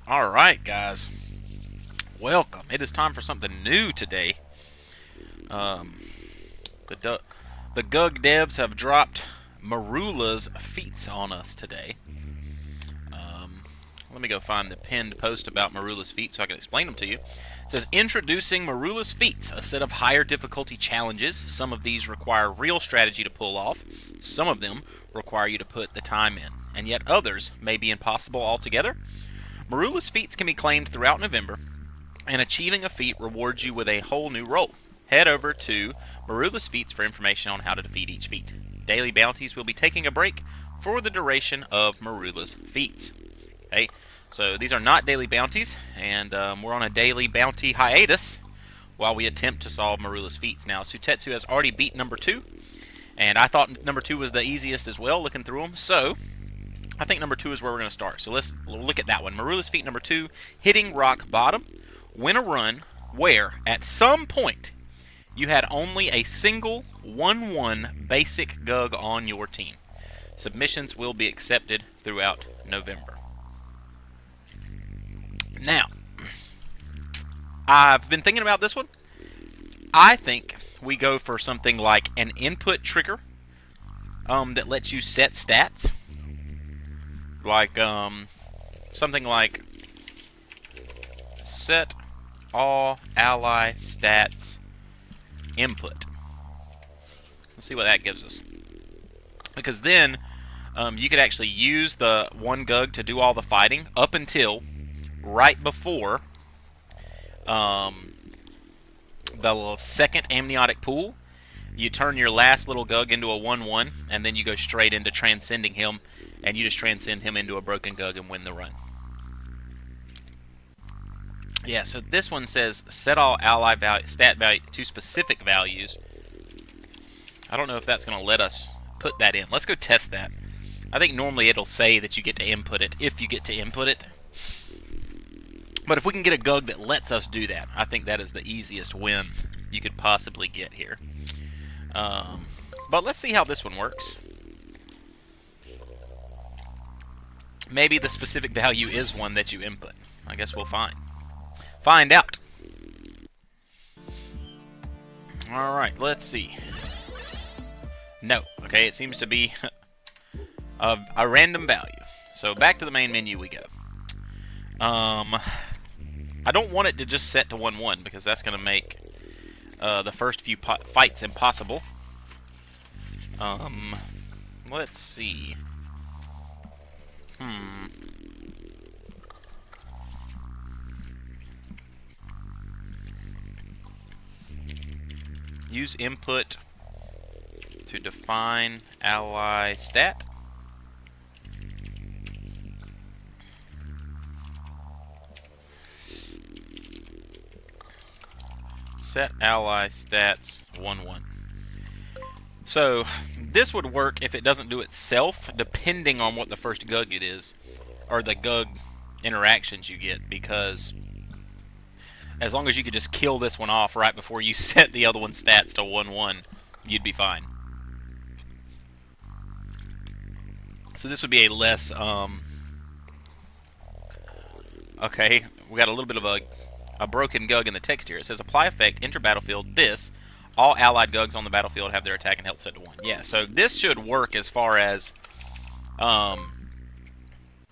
Alright, guys. Welcome. It is time for something new today. Um, the GUG devs have dropped Morula's feats on us today. Let me go find the pinned post about Morula's feats so I can explain them to you. It says, introducing Morula's feats, a set of higher difficulty challenges. Some of these require real strategy to pull off. Some of them require you to put the time in. And yet others may be impossible altogether. Morula's feats can be claimed throughout November, and achieving a feat rewards you with a whole new role. Head over to Morula's feats for information on how to defeat each feat. Daily bounties will be taking a break for the duration of Morula's feats. Okay, so these are not daily bounties, and we're on a daily bounty hiatus while we attempt to solve Morula's feats. Now, Sutetsu has already beat number 2, and I thought number 2 was the easiest as well, looking through them, so I think number 2 is where we're going to start. So let's look at that one. Morula's feat number 2, hitting rock bottom. Win a run where, at some point, you had only a single 1-1 basic GUG on your team. Submissions will be accepted throughout November. Now, I've been thinking about this one. I think we go for something like an input trigger that lets you set stats. Like something like set all ally stats input. Let's see what that gives us. Because then you could actually use the one GUG to do all the fighting up until right before the second amniotic pool. You turn your last little GUG into a 1-1, and then you go straight into transcending him, and you just transcend him into a broken GUG and win the run. Yeah, so this one says set all ally stat value to specific values. I don't know if that's going to let us put that in. Let's go test that. I think normally it'll say that you get to input it if you get to input it. But if we can get a GUG that lets us do that, I think that is the easiest win you could possibly get here. But let's see how this one works. Maybe the specific value is one that you input. I guess we'll find out. Alright, let's see. No. Okay, it seems to be a random value. So back to the main menu we go. I don't want it to just set to 1-1 because that's going to make the first few fights impossible. Let's see. Use input to define ally stat. Set ally stats 1-1. So this would work if it doesn't do itself, depending on what the first GUG it is, or the GUG interactions you get, because as long as you could just kill this one off right before you set the other one's stats to 1-1, you'd be fine. So this would be a less, okay, we got a little bit of a broken GUG in the text here. It says apply effect, enter battlefield, this. All allied GUGs on the battlefield have their attack and health set to 1. Yeah, so this should work as far as,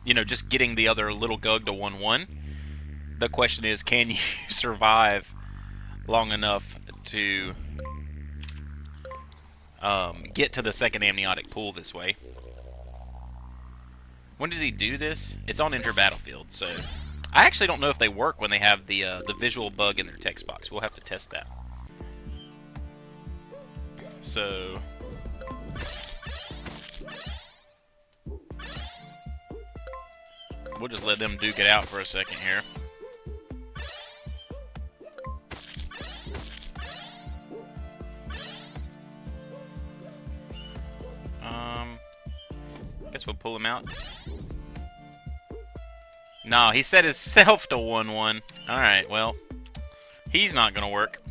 you know, just getting the other little GUG to 1-1. The question is, can you survive long enough to get to the second amniotic pool this way? When does he do this? It's on enter battlefield, so I actually don't know if they work when they have the visual bug in their text box. We'll have to test that. So we'll just let them duke it out for a second here. Guess we'll pull him out. No, he set himself to 1-1. Alright, well, he's not gonna work.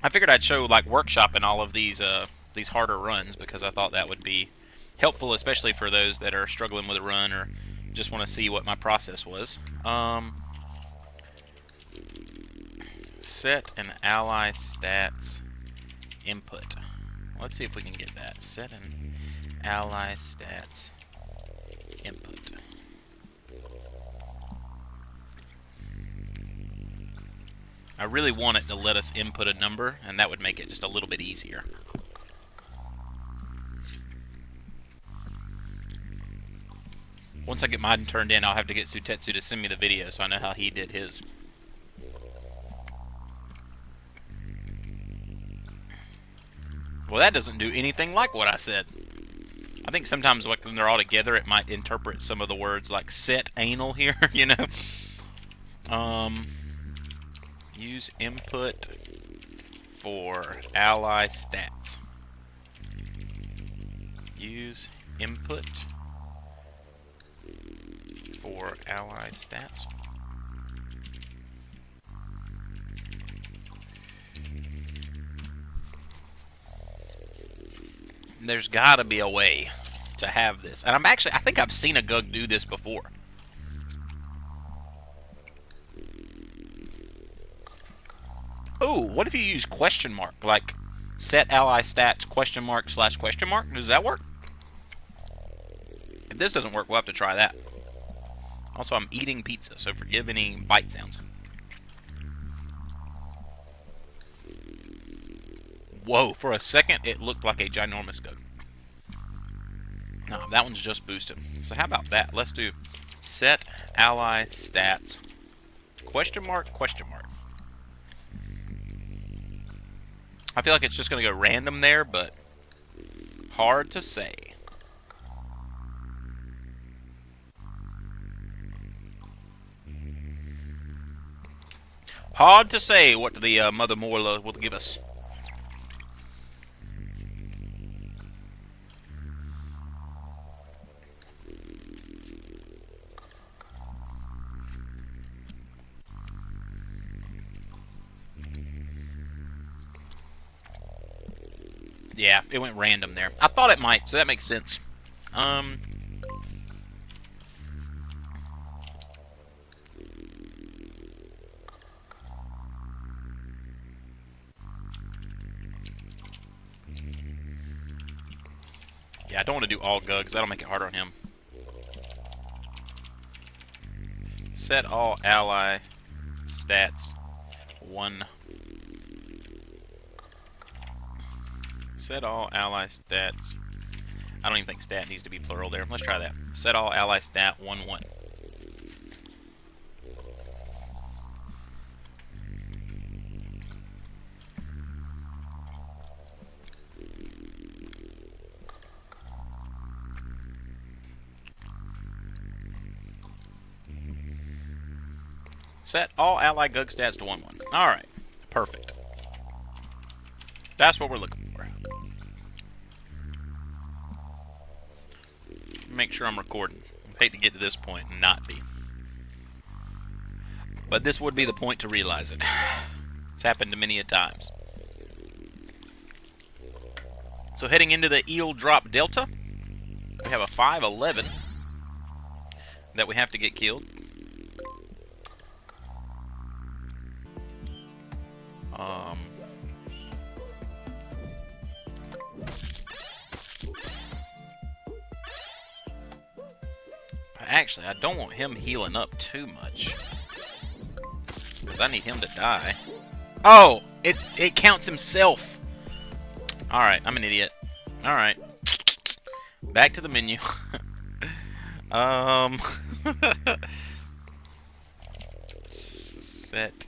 I figured I'd show like workshopping all of these harder runs because I thought that would be helpful, especially for those that are struggling with a run or just want to see what my process was. Set an ally stats input. Let's see if we can get that. Set an ally stats input. I really want it to let us input a number, and that would make it just a little bit easier. Once I get mine turned in, I'll have to get Sutetsu to send me the video so I know how he did his. Well, that doesn't do anything like what I said. I think sometimes like when they're all together, it might interpret some of the words like set anal here, you know. Use input for ally stats. Use input for ally stats. There's got to be a way to have this. And I think I've seen a Gug do this before. Oh, what if you use question mark? Like set ally stats question mark / question mark? Does that work? If this doesn't work, we'll have to try that. Also, I'm eating pizza, so forgive any bite sounds. Whoa, for a second, it looked like a ginormous Gug. No, that one's just boosted. So how about that? Let's do set ally stats question mark question mark. I feel like it's just going to go random there, but hard to say. Hard to say what the Mother Morula will give us. Yeah, it went random there. I thought it might, so that makes sense. Yeah, I don't want to do all Gugs. That'll make it harder on him. Set all ally stats 1. Set all ally stats. I don't even think stat needs to be plural there. Let's try that. Set all ally stat 1/1. Set all ally Gug stats to 1/1. Alright. Perfect. That's what we're looking for. Make sure I'm recording. I hate to get to this point and not be. But this would be the point to realize it. It's happened many a times. So heading into the Eel Drop Delta, we have a 5/11 that we have to get killed. Actually, I don't want him healing up too much, because I need him to die. Oh, it counts himself. Alright, I'm an idiot. Alright. Back to the menu. Set.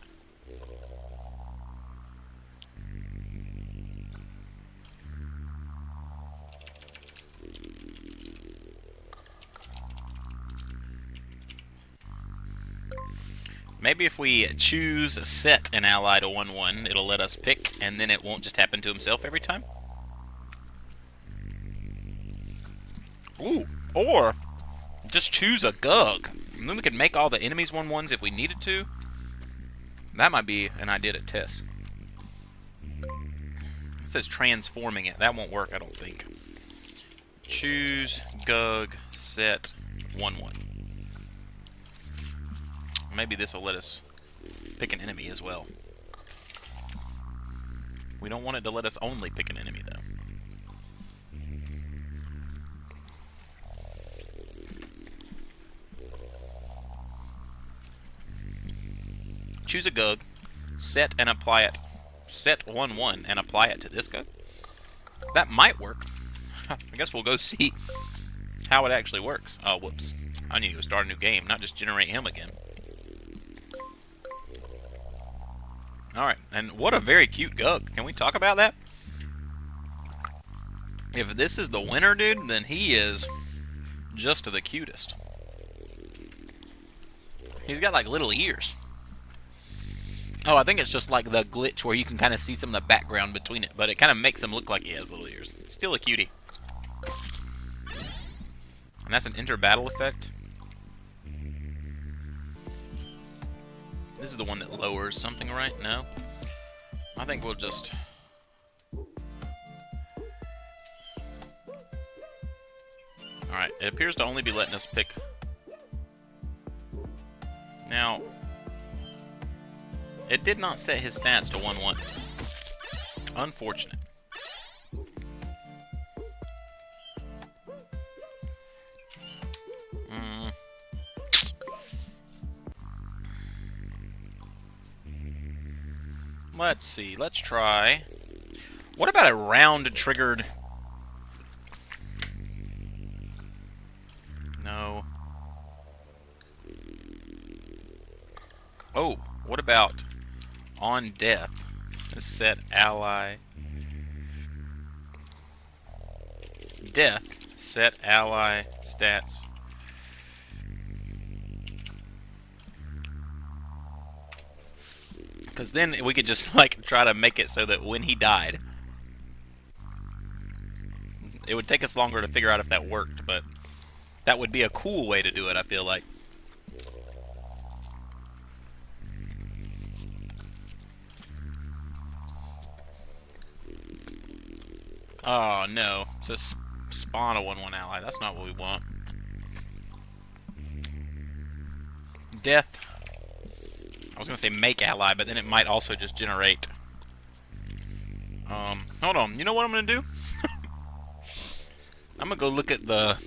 Maybe if we choose set an ally to 1/1, it'll let us pick, and then it won't just happen to himself every time. Ooh, or just choose a Gug, and then we could make all the enemies 1/1s if we needed to. That might be an idea to test. It says transforming it. That won't work, I don't think. Choose Gug, set 1/1. Maybe this will let us pick an enemy as well. We don't want it to let us only pick an enemy though. Choose a Gug, set and apply it. Set 1/1 and apply it to this Gug. That might work. I guess we'll go see how it actually works. Oh, whoops. I need to go start a new game, not just generate him again. Alright, and what a very cute Gug. Can we talk about that? If this is the winner, dude, then he is just the cutest. He's got like little ears. Oh, I think it's just like the glitch where you can kind of see some of the background between it, but it kind of makes him look like he has little ears. Still a cutie. And that's an enter battle effect. This is the one that lowers something, right? No? I think we'll just... Alright, it appears to only be letting us pick... Now... It did not set his stats to 1/1. Unfortunate. Let's see. Let's try. What about a round triggered? No. Oh, what about on death? Set ally. Death. Set ally stats. Because then we could just like try to make it so that when he died, it would take us longer to figure out if that worked, but that would be a cool way to do it, I feel like. Oh no, it says spawn a 1/1 ally. That's not what we want. Death. I was gonna say make ally, but then it might also just generate. Hold on. You know what I'm gonna do? I'm gonna go look at the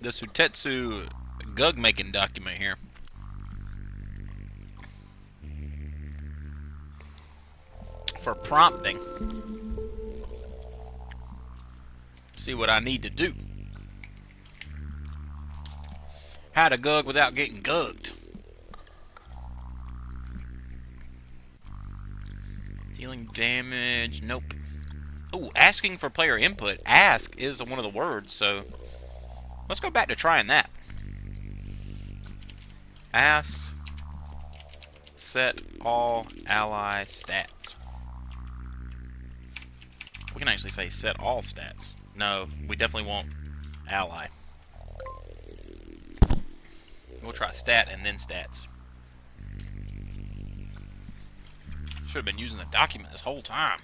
Sutetsu Gug making document here. For prompting. See what I need to do. How to Gug without getting gugged. Dealing damage, nope. Oh, asking for player input. Ask is one of the words, so let's go back to trying that. Ask, set all ally stats. We can actually say set all stats. No, we definitely want ally. We'll try stat and then stats. Should have been using the document this whole time.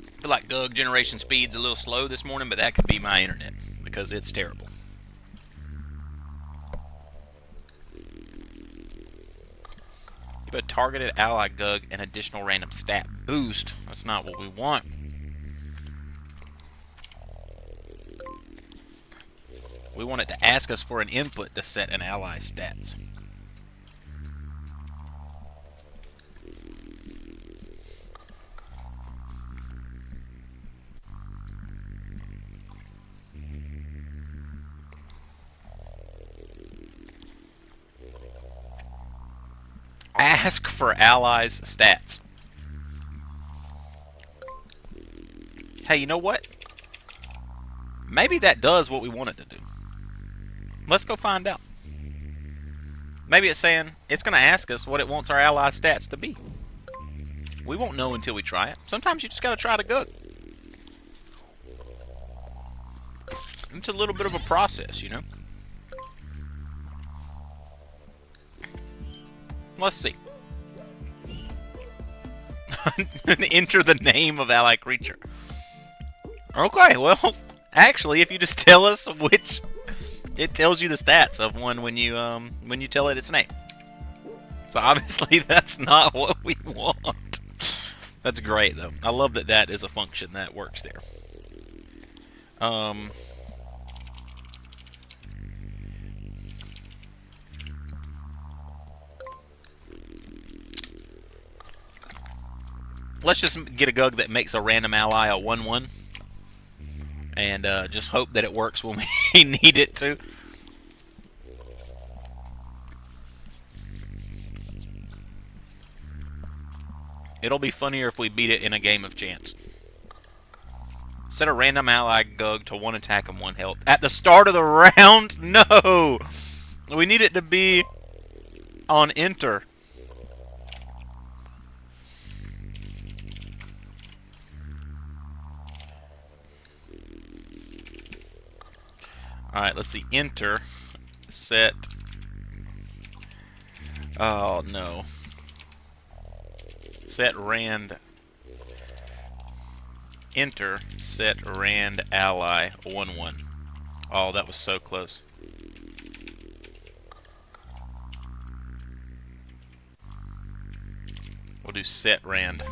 I feel like Gug generation speed's a little slow this morning, but that could be my internet because it's terrible. Give a targeted ally Gug an additional random stat boost. That's not what we want. We want it to ask us for an input to set an ally stats. Ask for allies stats. Hey, you know what? Maybe that does what we want it to do. Let's go find out. Maybe it's saying it's going to ask us what it wants our ally stats to be. We won't know until we try it. Sometimes you just got to try to Gug. It's a little bit of a process, you know. Let's see. Enter the name of ally creature. Okay, well, actually, if you just tell us which, it tells you the stats of one when you tell it its name. So obviously, that's not what we want. That's great, though. I love that that is a function that works there. Let's just get a Gug that makes a random ally a 1/1, and just hope that it works when we need it to. It'll be funnier if we beat it in a game of chance. Set a random ally Gug to 1 attack and 1 health. At the start of the round? No! We need it to be on enter. Alright, let's see. Enter. Set. Oh, no. Set rand. Enter. Set rand ally 1/1. Oh, that was so close. We'll do set rand.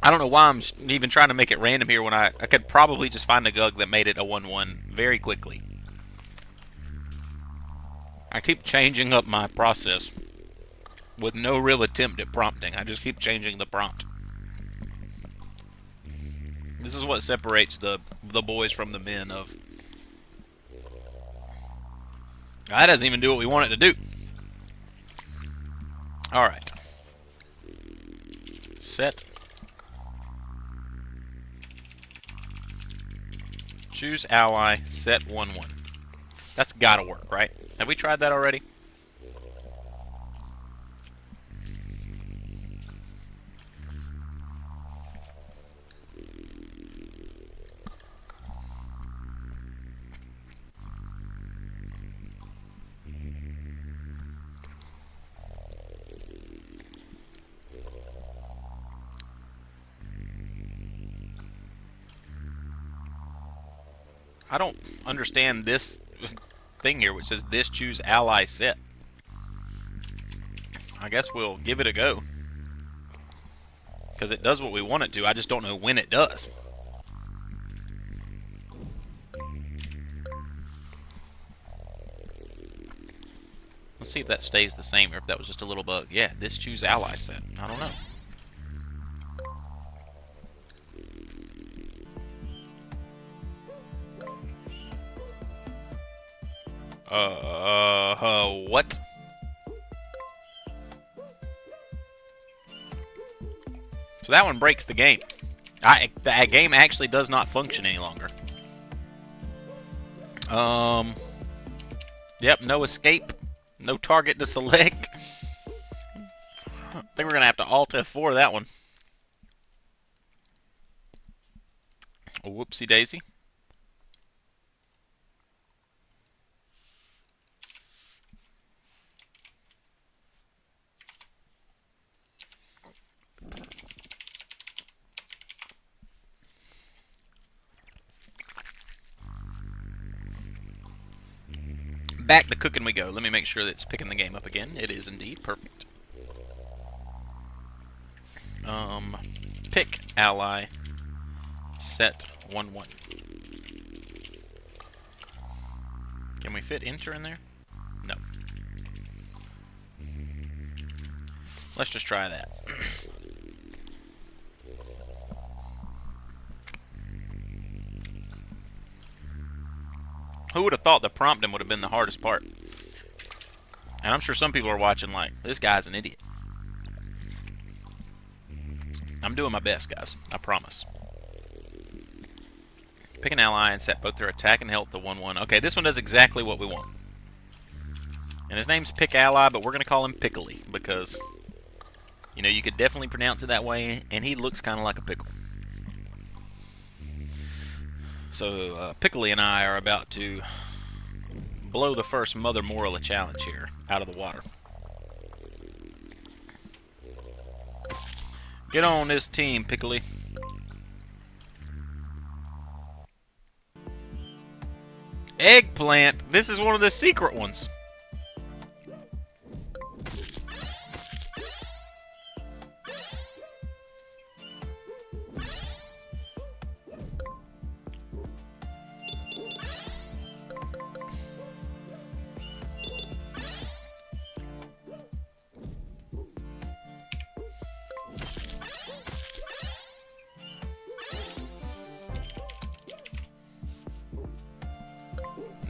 I don't know why I'm even trying to make it random here when I could probably just find a Gug that made it a 1/1 very quickly. I keep changing up my process with no real attempt at prompting. I just keep changing the prompt. This is what separates the boys from the men of... That doesn't even do what we want it to do. Alright. Set. Choose ally, set 1/1. That's gotta work, right? Have we tried that already? I don't understand this thing here which says this choose ally set. I guess we'll give it a go. Because it does what we want it to, I just don't know when it does. Let's see if that stays the same or if that was just a little bug. Yeah, this choose ally set. I don't know. What? So that one breaks the game. The game actually does not function any longer. Yep, no escape, no target to select. I think we're gonna have to Alt F4 that one. Whoopsie daisy. Back to cooking we go. Let me make sure that it's picking the game up again. It is indeed. Perfect. Pick ally. Set 1/1. Can we fit enter in there? No. Let's just try that. Who would have thought the prompting would have been the hardest part? And I'm sure some people are watching like, this guy's an idiot. I'm doing my best, guys. I promise. Pick an ally and set both their attack and health to 1/1. Okay, this one does exactly what we want. And his name's Pick Ally, but we're going to call him Pickly because, you know, you could definitely pronounce it that way, and he looks kind of like a pickle. So, Pickly and I are about to blow the first Mother Morula challenge here out of the water. Get on this team, Piccoli. Eggplant. This is one of the secret ones.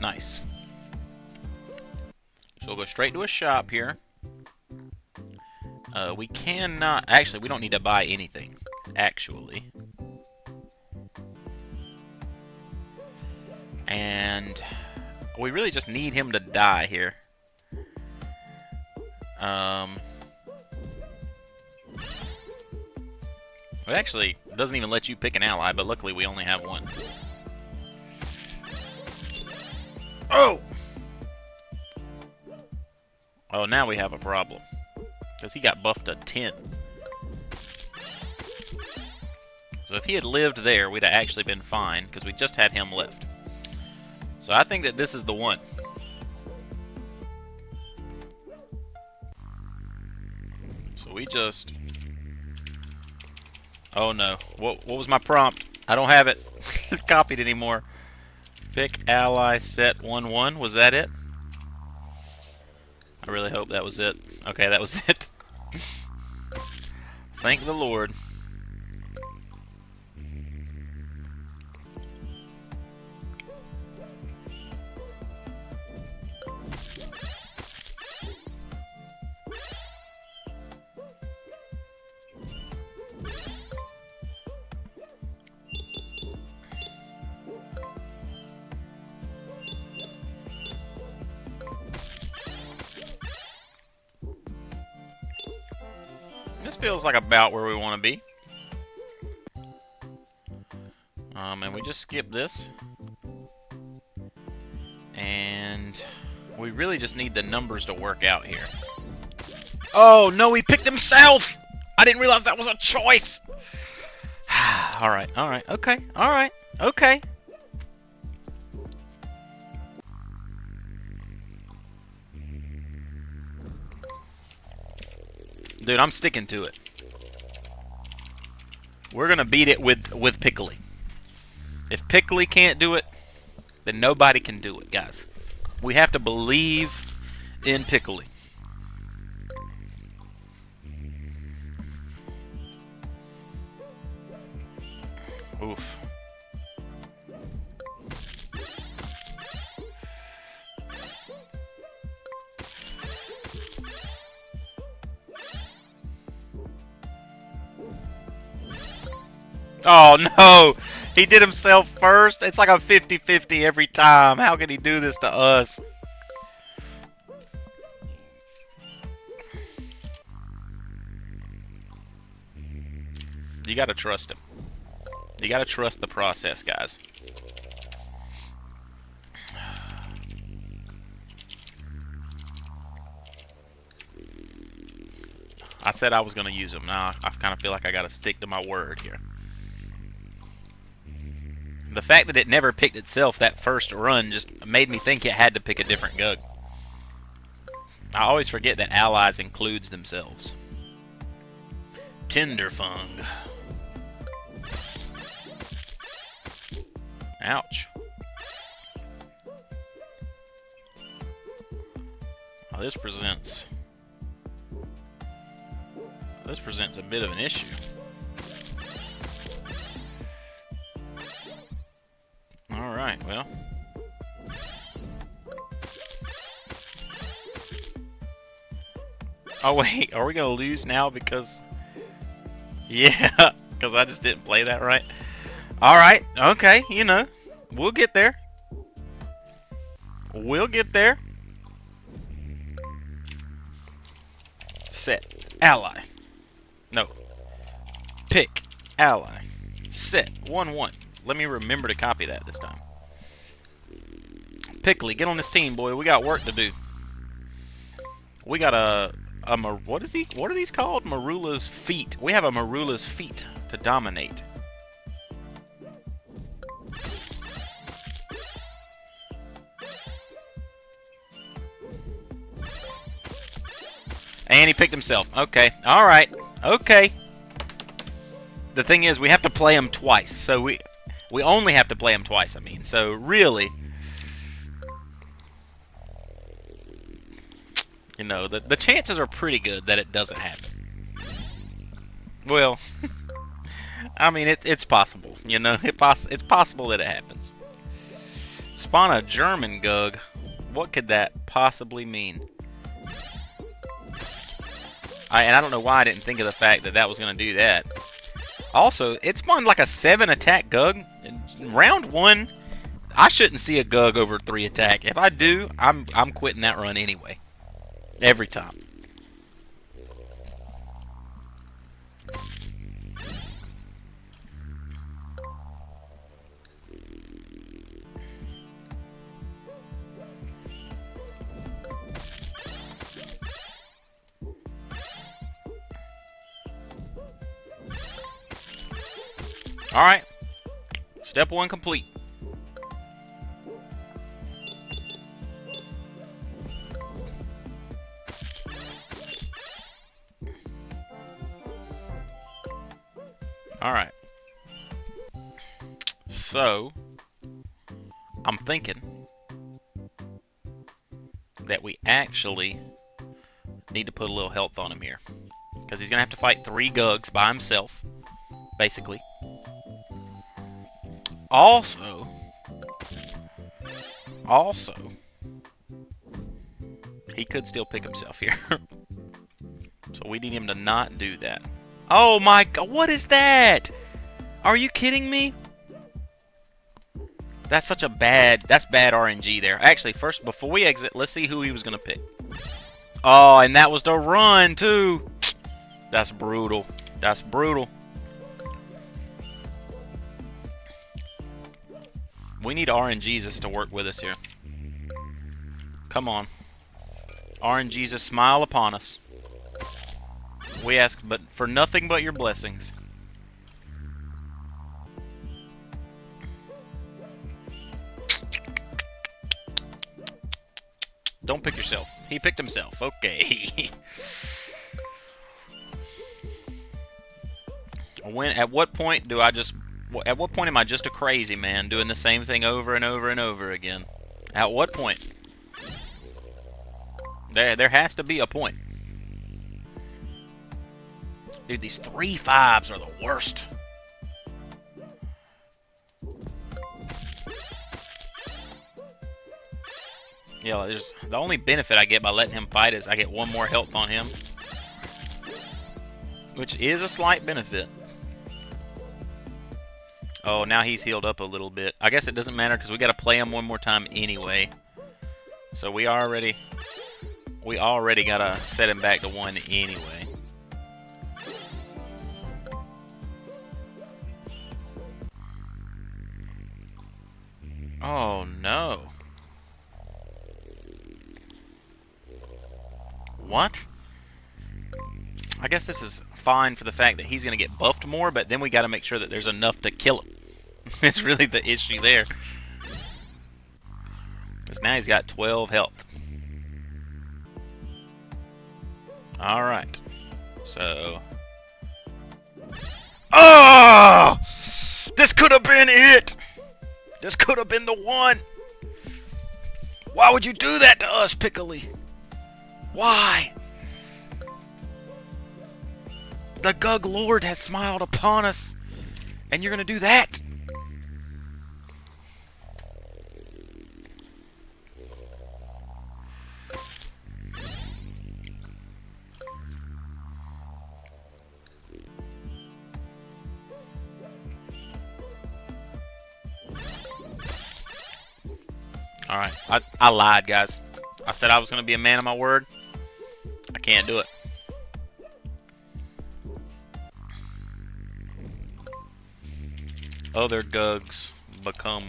Nice. So we'll go straight to a shop here. We cannot... Actually, we don't need to buy anything. Actually. And we really just need him to die here. It actually doesn't even let you pick an ally, but luckily we only have one. Oh! Oh, now we have a problem. Because he got buffed to 10. So if he had lived there, we'd have actually been fine, because we just had him left. So I think that this is the one. So we just... Oh no. What was my prompt? I don't have it copied anymore. Pick ally set 1-1. Was that it? I really hope that was it. Okay, that was it. Thank the Lord. This feels like about where we want to be. And we just skip this. And we really just need the numbers to work out here. Oh, no, he picked himself! I didn't realize that was a choice! Alright, okay, alright, okay. Dude, I'm sticking to it. We're gonna beat it with Piccoli. If Piccoli can't do it, then nobody can do it, guys. We have to believe in Piccoli. Oof. Oh no! He did himself first? It's like a 50-50 every time. How can he do this to us? You gotta trust him. You gotta trust the process, guys. I said I was gonna use him. Now I kind of feel like I gotta stick to my word here. The fact that it never picked itself that first run just made me think it had to pick a different Gug. I always forget that allies includes themselves. Tenderfung. Ouch. Oh, this presents a bit of an issue. Alright, well. Oh wait, are we gonna lose now because... Yeah, because I just didn't play that right. Alright, okay, you know. We'll get there. We'll get there. Set. Ally. No. Pick. Ally. Set. 1-1. Let me remember to copy that this time. Piccoli, get on this team, boy. We got work to do. We gotta what are these called? Morula's feet. We have a Morula's feet to dominate. And he picked himself. Okay. All right. Okay. The thing is, we have to play him twice. So we only have to play him twice, I mean. So really, you know, the chances are pretty good that it doesn't happen. Well, I mean, it's possible. You know, it's possible that it happens. Spawn a German Gug. What could that possibly mean? And I don't know why I didn't think of the fact that was going to do that. Also, it spawned like a 7 attack Gug. In round 1, I shouldn't see a Gug over 3 attack. If I do, I'm quitting that run anyway. Every time. Alright. Step 1 complete. Alright. So, I'm thinking that we actually need to put a little health on him here. Because he's going to have to fight 3 Gugs by himself, basically. Also, he could still pick himself here. So we need him to not do that. Oh my god, what is that? Are you kidding me? That's such a bad RNG there. Actually, first, before we exit, let's see who he was going to pick. Oh, and that was the run, too. That's brutal. That's brutal. We need RNGesus to work with us here. Come on. RNGesus, smile upon us. We ask but for nothing but your blessings. Don't pick yourself. He picked himself. Okay. At what point do I just... At what point am I just a crazy man doing the same thing over and over and over again? At what point? There has to be a point. Dude, these 3-5s are the worst. Yeah, there's the only benefit I get by letting him fight is I get 1 more health on him, which is a slight benefit. Oh, now he's healed up a little bit. I guess it doesn't matter because we got to play him 1 more time anyway. So we already got to set him back to 1 anyway. Oh no. What? I guess this is fine for the fact that he's going to get buffed more, but then we got to make sure that there's enough to kill him. It's really the issue there. Because now he's got 12 health. Alright. So... Oh! This could have been it! This could have been the one! Why would you do that to us, Piccoli? Why? The Gug Lord has smiled upon us, and you're gonna do that? Alright, I lied, guys. I said I was gonna be a man of my word. I can't do it. Other Gugs become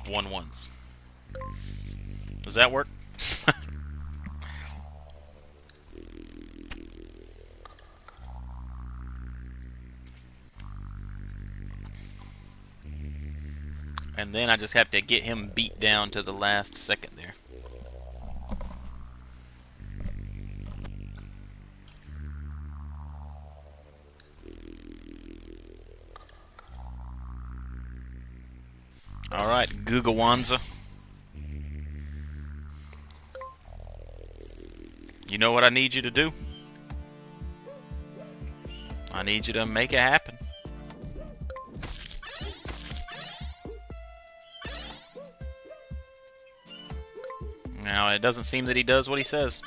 1/1s. Does that work? And then I just have to get him beat down to the last second there. Alright, Gugawanza. You know what I need you to do? I need you to make it happen. Now, it doesn't seem that he does what he says.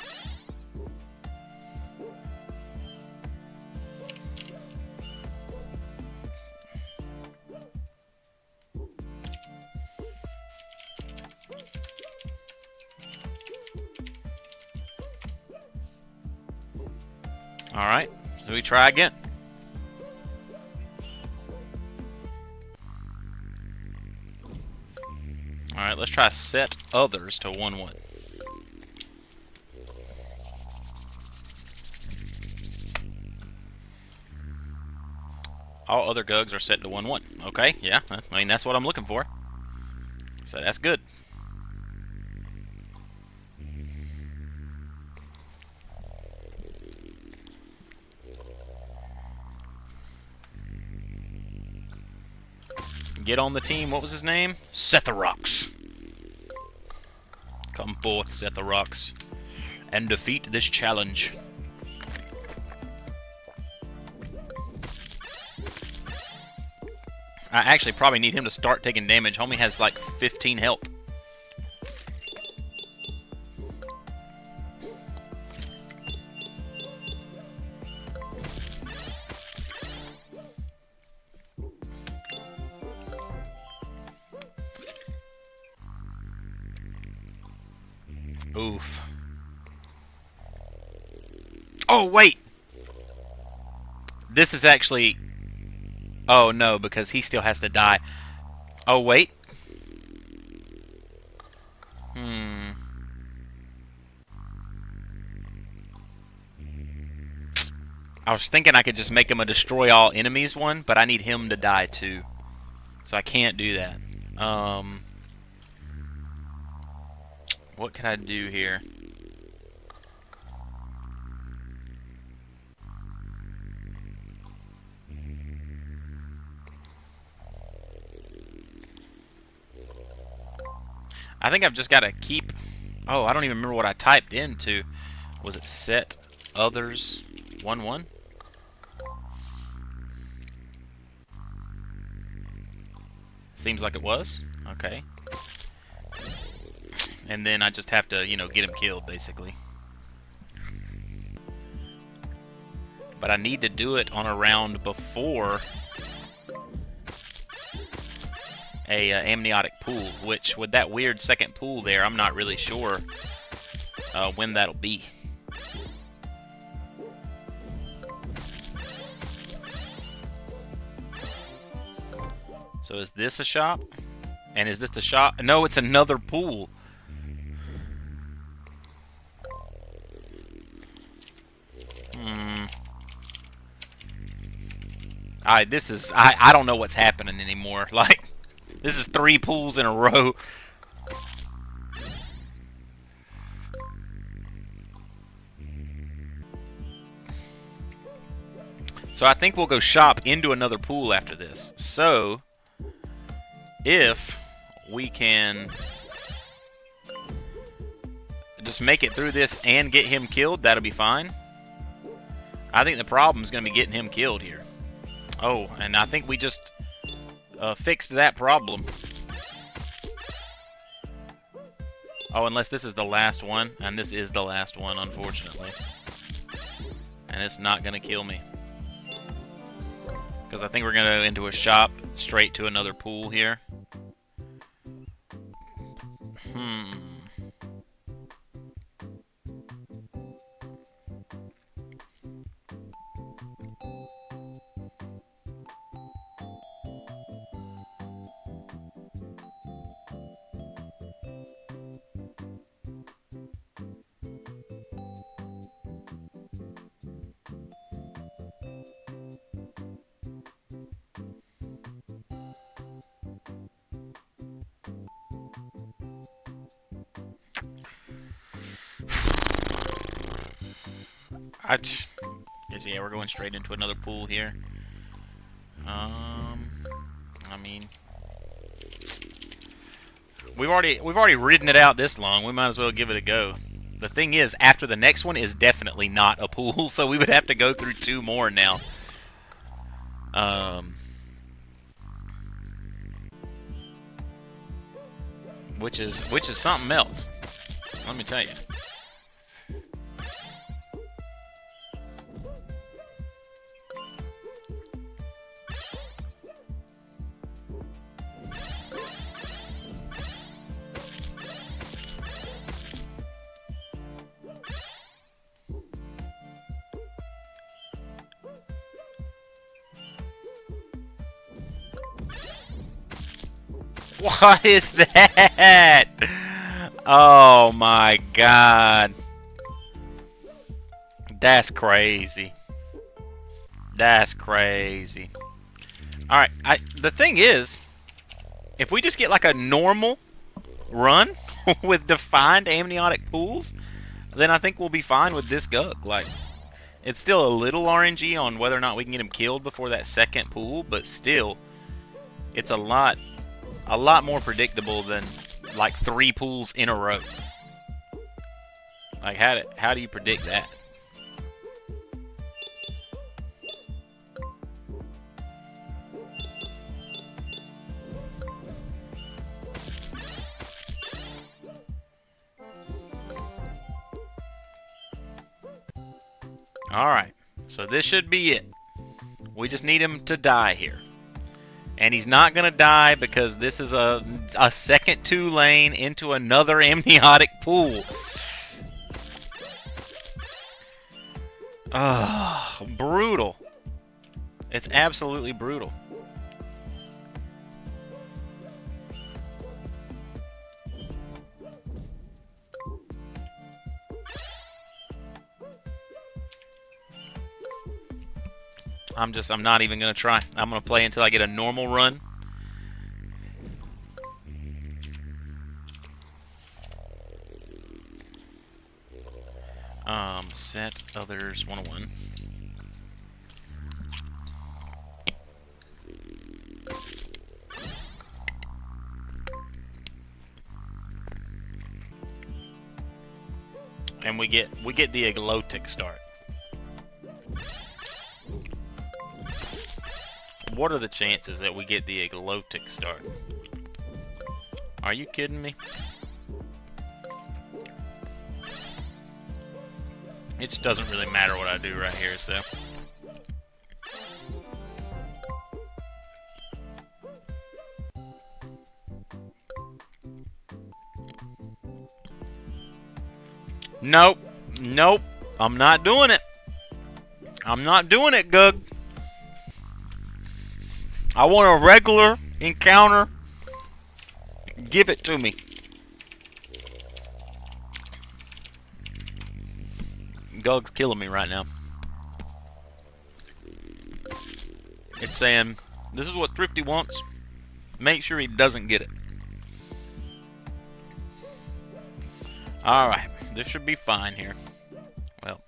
Alright, so we try again. Alright, let's try set others to 1-1. All other Gugs are set to 1-1. Okay, yeah, I mean, that's what I'm looking for. So that's good. Get on the team. What was his name? Setharox. Come forth, Setharox, and defeat this challenge. I actually probably need him to start taking damage. Homie has like 15 health. Oof. Oh, wait! This is actually... Oh, no, because he still has to die. Oh, wait. I was thinking I could just make him a destroy all enemies one, but I need him to die too. So I can't do that. What can I do here? I think I've just got to keep... Oh, I don't even remember what I typed into. Was it set others 1-1? Seems like it was. Okay. And then I just have to, you know, get him killed, basically. But I need to do it on a round before a amniotic pool, which with that weird second pool there, I'm not really sure when that'll be. So is this a shop? And is this the shop? No, it's another pool. This is... I don't know what's happening anymore. Like, this is 3 pools in a row. So I think we'll go shop into another pool after this. So, if we can just make it through this and get him killed, that'll be fine. I think the problem is going to be getting him killed here. Oh, and I think we just fixed that problem. Oh, unless this is the last one. And this is the last one, unfortunately. And it's not going to kill me. Because I think we're going to go into a shop straight to another pool here. Guess yeah, we're going straight into another pool here. I mean, we've already ridden it out this long. We might as well give it a go. The thing is, after the next one is definitely not a pool, so we would have to go through 2 more now. Which is something else. Let me tell you. What is that? Oh my god. That's crazy. That's crazy. Alright, the thing is, if we just get like a normal run with defined amniotic pools, then I think we'll be fine with this Gug. Like, it's still a little RNG on whether or not we can get him killed before that second pool, but still, it's a lot more predictable than like 3 pools in a row. Like, how do you predict that? Alright, so this should be it. We just need him to die here. And he's not going to die because this is a second 2-lane into another amniotic pool. Oh, brutal. It's absolutely brutal. I'm not even going to try. I'm going to play until I get a normal run. Set others 101. And we get the aglotic start. What are the chances that we get the aglotic start? Are you kidding me? It just doesn't really matter what I do right here, so. Nope. Nope. I'm not doing it. I'm not doing it, Gug. I want a regular encounter. Give it to me. Gug's killing me right now. It's saying, this is what Thrifty wants. Make sure he doesn't get it. Alright, this should be fine here. Well.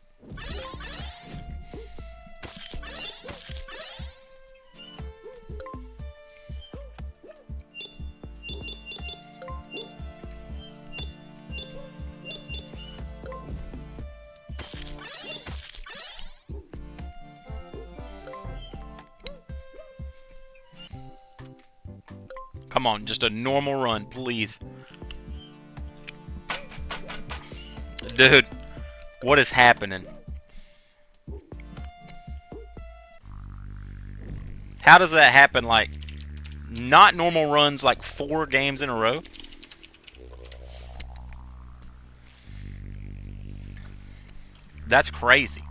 Come on, just a normal run, please. Dude, what is happening? How does that happen, like, not normal runs, like 4 games in a row? That's crazy.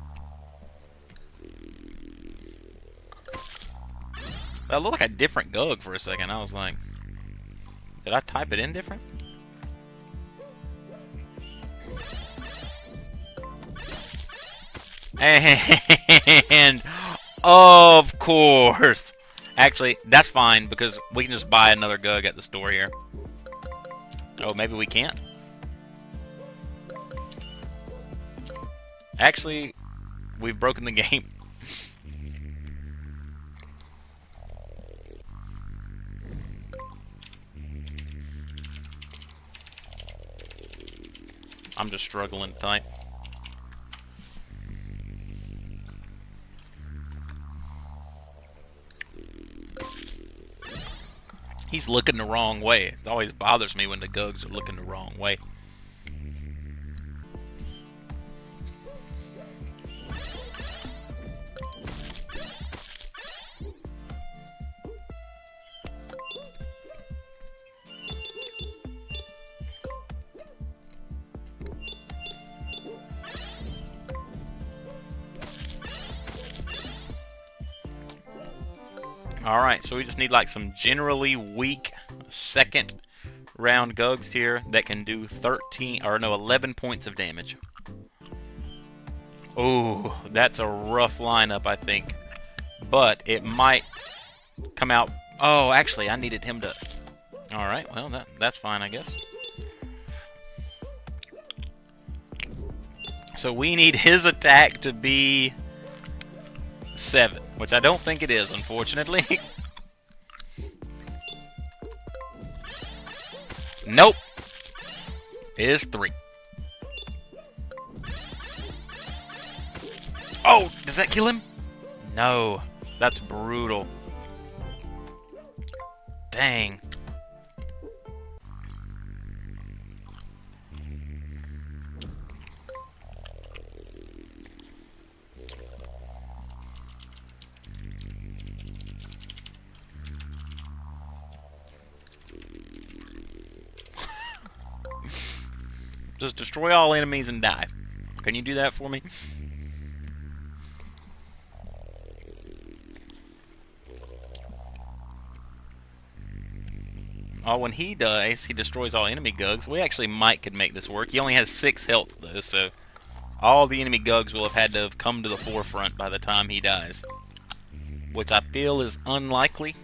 That looked like a different Gug for a second. I was like, did I type it in different? And of course, actually, that's fine because we can just buy another Gug at the store here. Oh, maybe we can't. Actually, We've broken the game. I'm just struggling to type. He's looking the wrong way. It always bothers me when the Gugs are looking the wrong way. Alright, so we just need like some generally weak second round Gugs here that can do 11 points of damage. Oh, that's a rough lineup, I think. But it might come out. Oh, actually, I needed him to. Alright, well, that's fine, I guess. So we need his attack to be 7, which I don't think it is, unfortunately. Nope. It is 3. Oh, does that kill him? No. That's brutal. Dang. Just destroy all enemies and die. Can you do that for me? Oh, when he dies, he destroys all enemy Gugs. We actually could make this work. He only has 6 health though, so all the enemy Gugs will have had to have come to the forefront by the time he dies, which I feel is unlikely.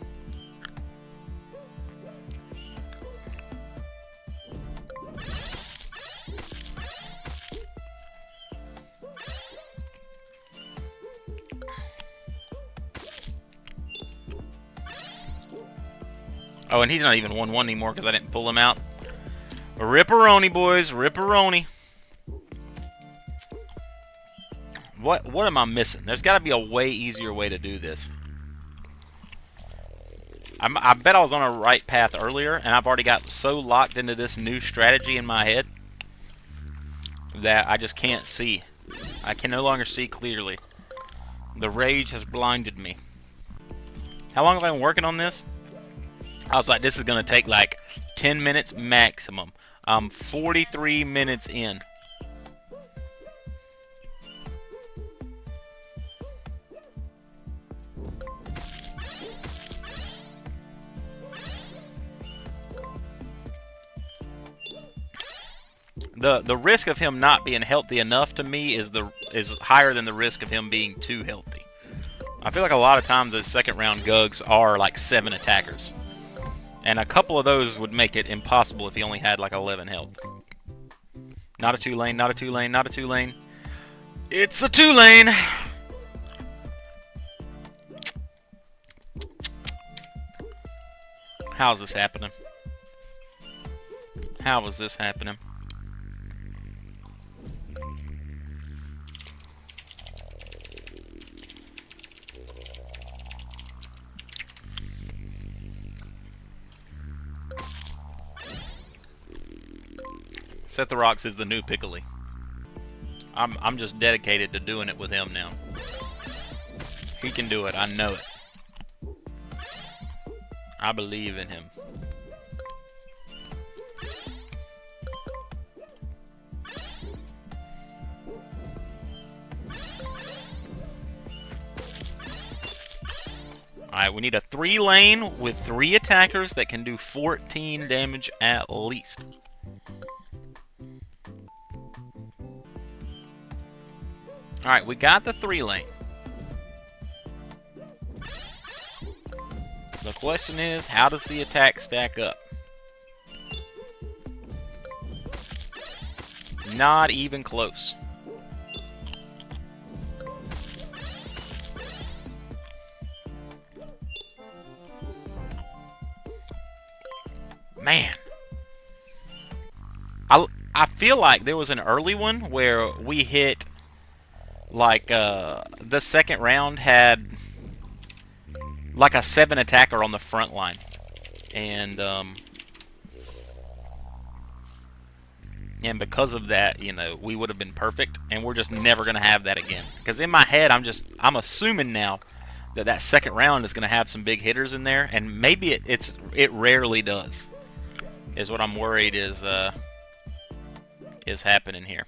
Oh, and he's not even 1-1 anymore because I didn't pull him out. Ripperoni, boys. Ripperoni. What am I missing? There's got to be a way easier way to do this. I bet I was on a right path earlier, and I've already got so locked into this new strategy in my head that I just can't see. I can no longer see clearly. The rage has blinded me. How long have I been working on this? I was like, this is going to take like 10 minutes maximum. I'm 43 minutes in. The risk of him not being healthy enough to me is higher than the risk of him being too healthy. I feel like a lot of times those second round Gugs are like 7 attackers. And a couple of those would make it impossible if he only had like 11 health. Not a 2-lane, not a 2-lane, not a 2-lane. It's a 2-lane! How's this happening? How is this happening? Set the Rocks is the new Piccoli. I'm just dedicated to doing it with him now. He can do it. I know it. I believe in him. Alright, we need a 3-lane with 3 attackers that can do 14 damage at least. Alright, we got the 3-lane. The question is, how does the attack stack up? Not even close. Man. I feel like there was an early one where we hit, like, the second round had, like, a 7 attacker on the front line. And because of that, you know, we would have been perfect, and we're just never going to have that again. Because in my head, I'm assuming now that second round is going to have some big hitters in there, and maybe it rarely does. Is what I'm worried is happening here.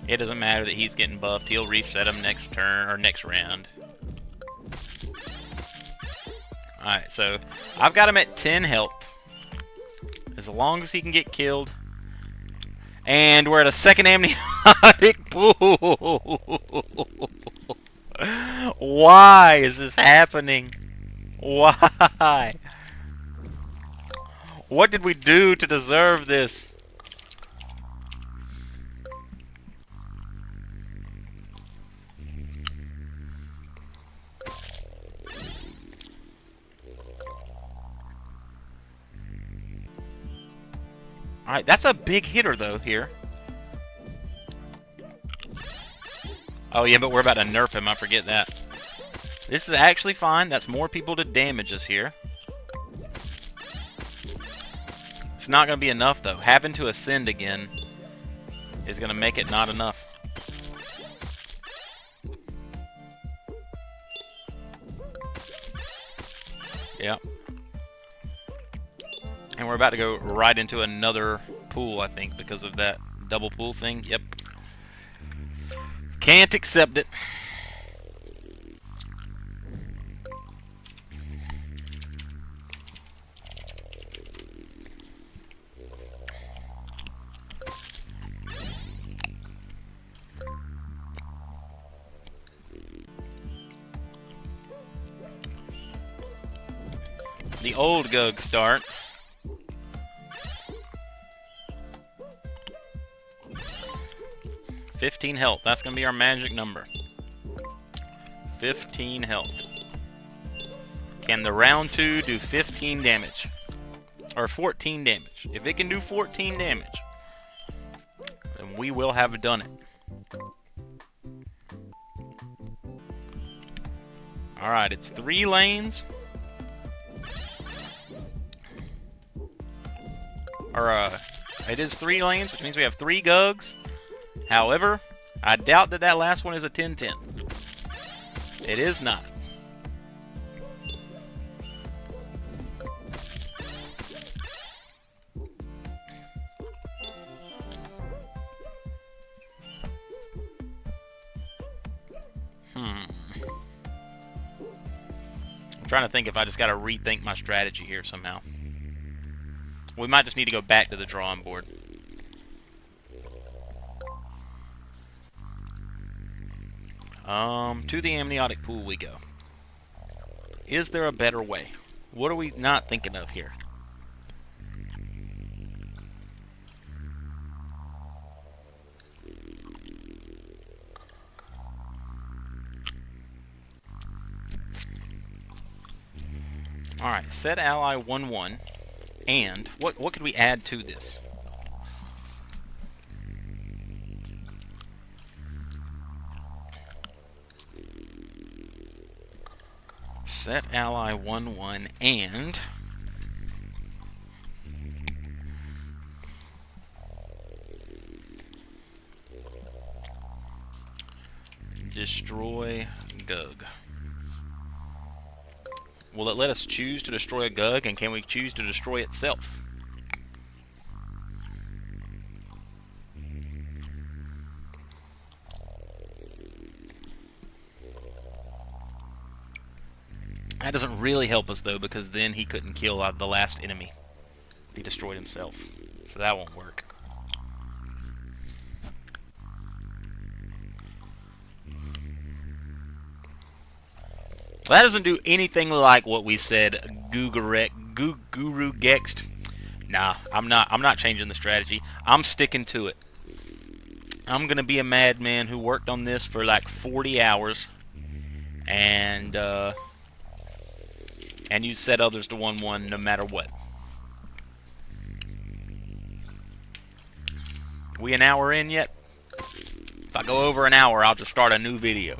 It doesn't matter that he's getting buffed. He'll reset him next turn or next round. Alright, so I've got him at 10 health. As long as he can get killed. And we're at a second amniotic pool. Why is this happening? Why? What did we do to deserve this? Alright, that's a big hitter, though, here. Oh, yeah, but we're about to nerf him. I forget that. This is actually fine. That's more people to damage us here. It's not going to be enough, though. Having to ascend again is going to make it not enough. Yep. And we're about to go right into another pool, I think, because of that double pool thing. Yep. Can't accept it. The old Gug start. $15 health. That's going to be our magic number. 15 health. Can the round 2 do 15 damage? Or 14 damage? If it can do 14 damage, then we will have done it. Alright, it's 3 lanes. Or, it is 3 lanes, which means we have 3 Gugs. However, I doubt that last one is a 10-10. It is not. I'm trying to think if I just got to rethink my strategy here somehow. We might just need to go back to the drawing board. To the amniotic pool we go. Is there a better way? What are we not thinking of here? Alright, set ally 1-1. And what could we add to this? Set ally 1-1 and destroy Gug. Will it let us choose to destroy a Gug, and can we choose to destroy itself? That doesn't really help us, though, because then he couldn't kill the last enemy. He destroyed himself. So that won't work. That doesn't do anything like what we said, Guru Gext. Nah, I'm not changing the strategy. I'm sticking to it. I'm gonna be a madman who worked on this for like 40 hours, and you set others to 1-1 no matter what. We an hour in yet? If I go over an hour, I'll just start a new video.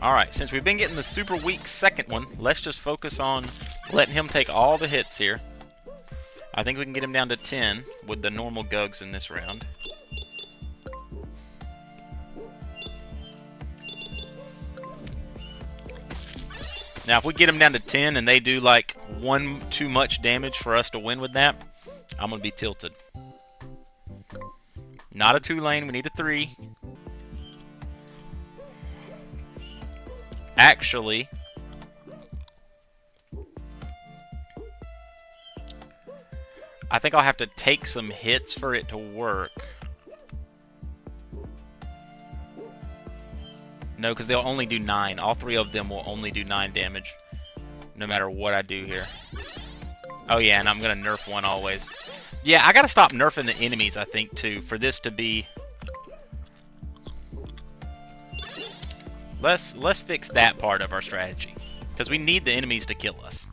Alright, since we've been getting the super weak second one, let's just focus on letting him take all the hits here. I think we can get him down to 10 with the normal Gugs in this round. Now, if we get them down to 10 and they do like 1 too much damage for us to win with that, I'm going to be tilted. Not a 2-lane, we need a 3. Actually, I think I'll have to take some hits for it to work. No, because they'll only do 9. All 3 of them will only do 9 damage, no matter what I do here. Oh yeah, and I'm going to nerf one always. Yeah, I got to stop nerfing the enemies, I think, too, for this to be... Let's fix that part of our strategy, because we need the enemies to kill us.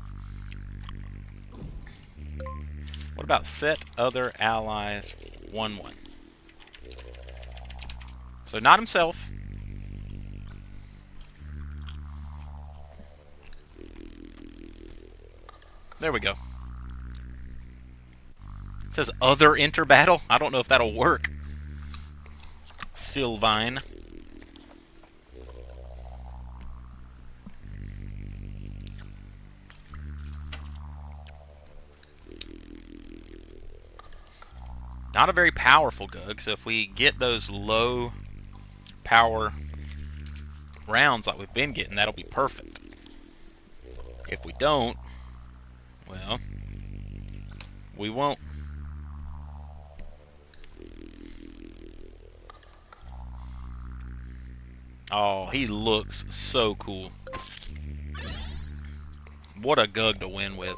What about set other allies 1-1? So not himself. There we go. It says other enter battle. I don't know if that'll work. Sylvine. Not a very powerful Gug, so if we get those low power rounds like we've been getting, that'll be perfect. If we don't, well, we won't. Oh, he looks so cool. What a Gug to win with.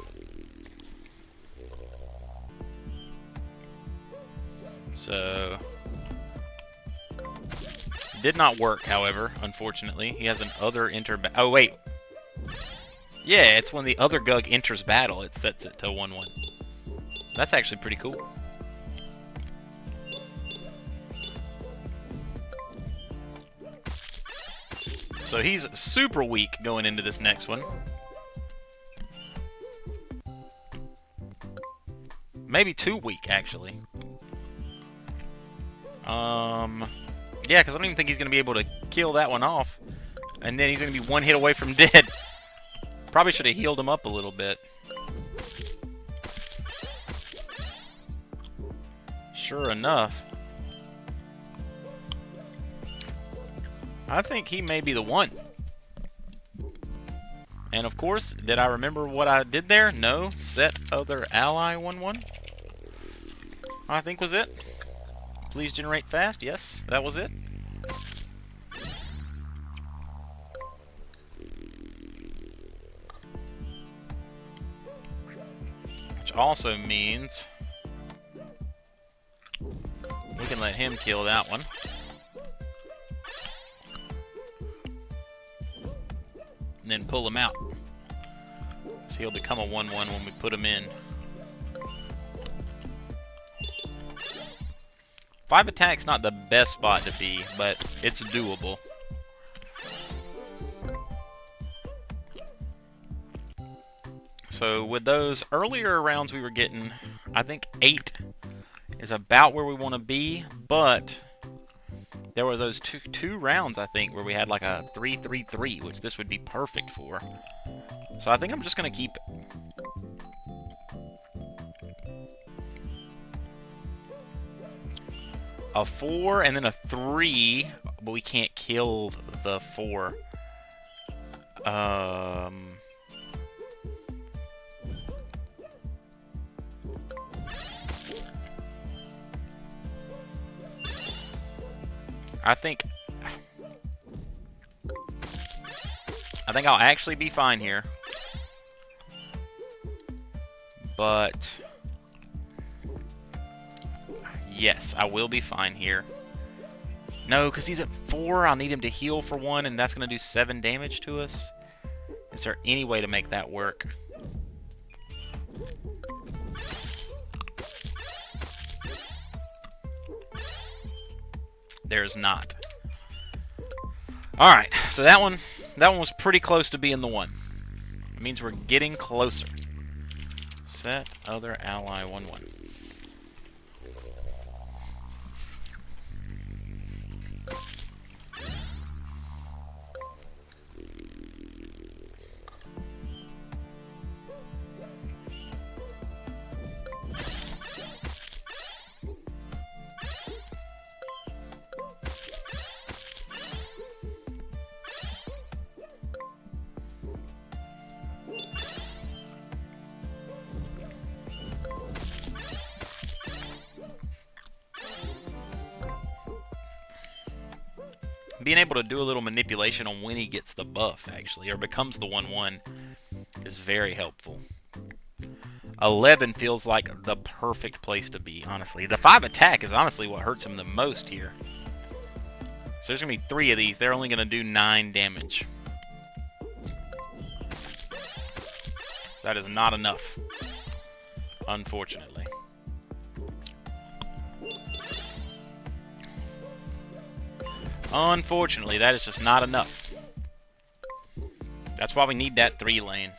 So, did not work, however, unfortunately. He has an other enter... Oh, wait. Yeah, it's when the other Gug enters battle, it sets it to 1-1. That's actually pretty cool. So he's super weak going into this next one. Maybe too weak, actually. Yeah, because I don't even think he's going to be able to kill that one off. And then he's going to be 1 hit away from dead. Probably should have healed him up a little bit. Sure enough. I think he may be the one. And of course, did I remember what I did there? No. Set other ally 1-1. I think was it. Please generate fast. Yes, that was it. Which also means we can let him kill that one. And then pull him out. So he'll become a 1-1 when we put him in. 5 attack's not the best spot to be, but it's doable. So with those earlier rounds we were getting, I think 8 is about where we want to be, but there were those two rounds, I think, where we had like a 3-3-3, which this would be perfect for. So I think I'm just going to keep it. A 4 and then a 3, but we can't kill the 4. I think I'll actually be fine here. But yes, I will be fine here. No, because he's at 4. I'll need him to heal for 1, and that's going to do 7 damage to us. Is there any way to make that work? There's not. Alright, so that one was pretty close to being the one. It means we're getting closer. Set other ally 1/1. Being able to do a little manipulation on when he gets the buff, actually, or becomes the 1/1, is very helpful. 11 feels like the perfect place to be, honestly. The 5 attack is honestly what hurts him the most here. So there's going to be 3 of these. They're only going to do 9 damage. That is not enough, unfortunately. Unfortunately, that is just not enough. That's why we need that 3 lane.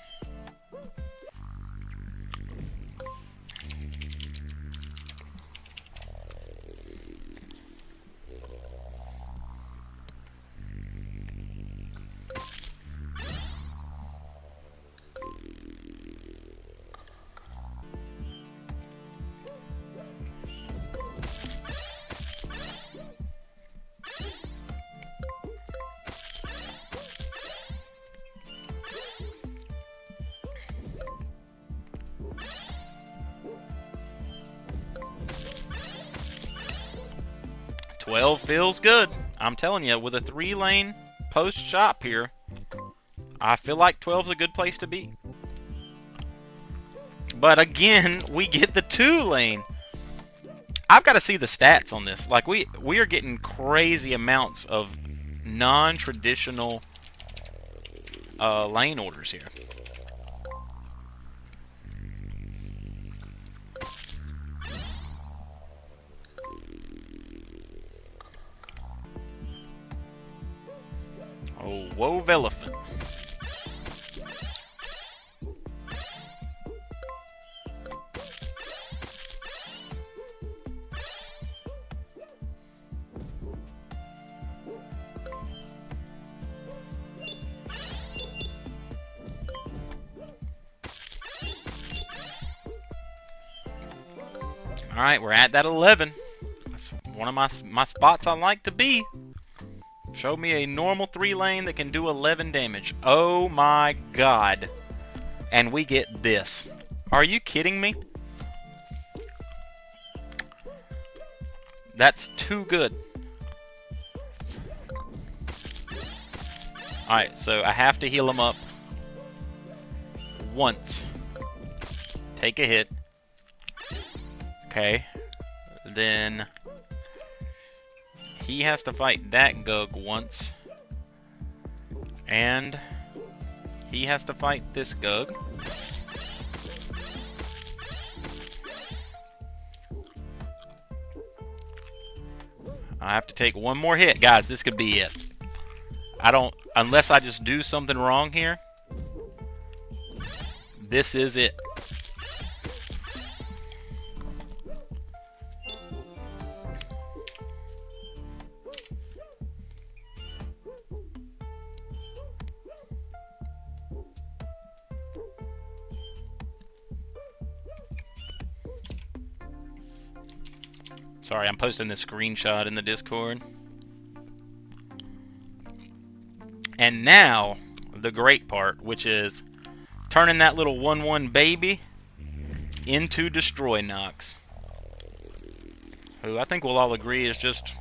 Well, feels good. I'm telling you, with a 3-lane post shop here, I feel like 12's a good place to be. But again, we get the 2-lane. I've got to see the stats on this. Like we are getting crazy amounts of non-traditional lane orders here. Oh, wove elephant. All right, we're at that 11. That's one of my spots I like to be. Show me a normal 3-lane that can do 11 damage. Oh my god. And we get this. Are you kidding me? That's too good. Alright, so I have to heal him up once. Take a hit. Okay. Then he has to fight that Gug once. And he has to fight this Gug. I have to take one more hit. Guys, this could be it. Unless I just do something wrong here, this is it. Sorry, I'm posting this screenshot in the Discord. And now, the great part, which is turning that little 1/1 baby into Destroy Nox, who I think we'll all agree is just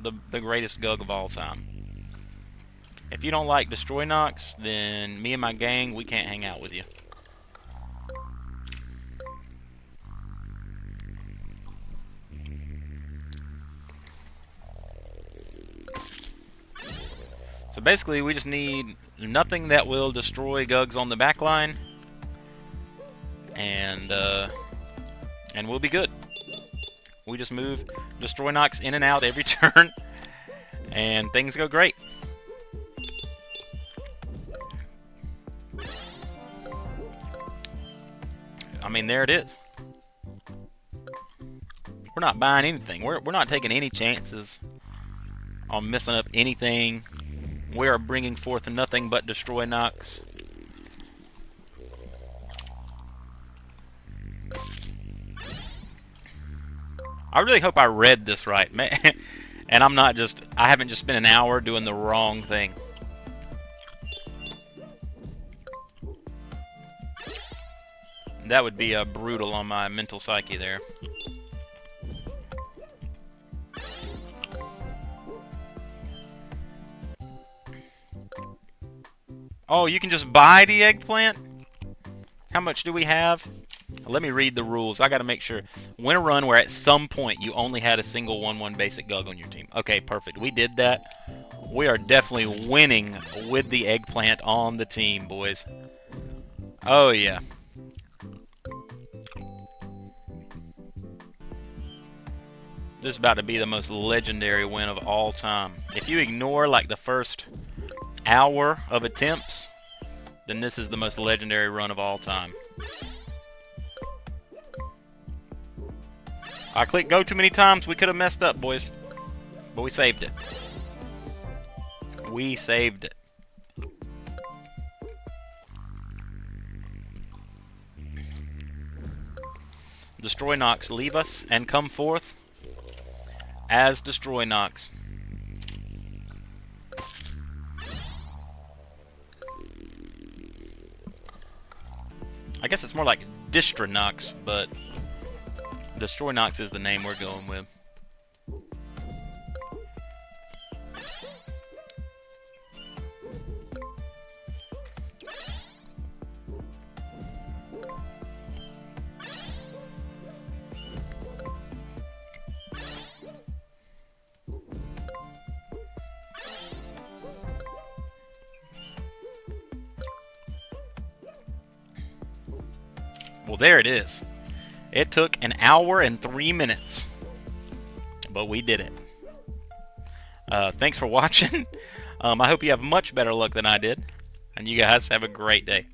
the greatest Gug of all time. If you don't like Destroy Nox, then me and my gang, we can't hang out with you. So basically, we just need nothing that will destroy Gugs on the back line, and we'll be good. We just move Destroy Nox in and out every turn, and things go great. I mean, there it is. We're not buying anything. We're not taking any chances on messing up anything. We are bringing forth nothing but Destroy Nox. I really hope I read this right, man. And I haven't just spent an hour doing the wrong thing. That would be brutal on my mental psyche there. Oh, you can just buy the eggplant? How much do we have? Let me read the rules. I got to make sure. Win a run where at some point you only had a single 1/1 basic Gug on your team. Okay, perfect. We did that. We are definitely winning with the eggplant on the team, boys. Oh, yeah. This is about to be the most legendary win of all time. If you ignore like the first hour of attempts, then this is the most legendary run of all time. I clicked go too many times. We could have messed up, boys. But we saved it. We saved it. Destroy Nox, leave us and come forth as Destroy Nox. I guess it's more like Distra Nox, but Destroy Nox is the name we're going with. Well, there it is. It took an hour and 3 minutes, but we did it. Thanks for watching. I hope you have much better luck than I did, and you guys have a great day.